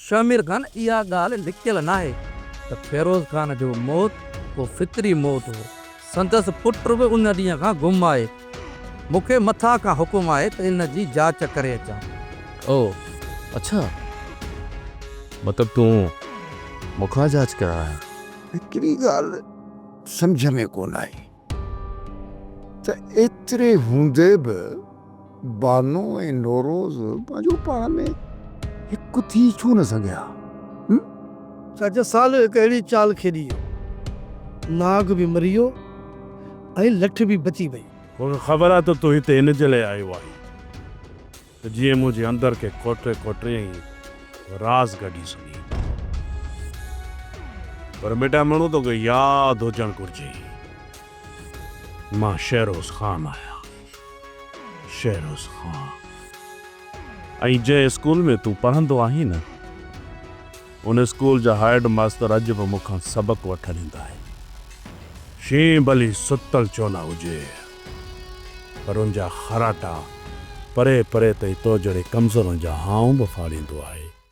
शामिर खान इहा ॻाल्हि लिखियल न आहे त फिरोज़ खान जो मौत को फितरी मौत हो। संदसि पुट बि उन ॾींहं खां गुम आहे। मूंखे मथां खां हुकुम आहे त इन जी जांच करे अचां। ओ अच्छा, मतलब तूं मूंखां जांच कराए? हिकिड़ी ॻाल्हि सम्झ में कोन आई त एतिरे हूंदे बि बानो ऐं नौरोज़ पंहिंजो पाण में हिकु थी छो न सघिया? चाचा साल हिकु अहिड़ी चाल खेॾी, नाग बि मरी वियो ऐं लठ बि बची वई। मूंखे ख़बर आहे त तूं हिते इन जे लाइ आयो आहीं त जीअं मुंहिंजे अंदर खे कोटे राज़ कढी सघी। पर बेटा माण्हू तोखे यादि हुजणु घुरिजे, मां शेरोज़ ख़ान आहियां, शेरोज़ ख़ान। ऐं जंहिं स्कूल में तूं पढ़ंदो आहीं न, उन स्कूल जा हेड मास्टर अॼु बि मूंखां सबक़ु वठणु ईंदा आहिनि। शींहुं भली सुतल छो न हुजे, पर उनजा खराटा परे परे ताईं तो जहिड़े कमज़ोरनि जा हाऊं बि फाड़ींदो आहे।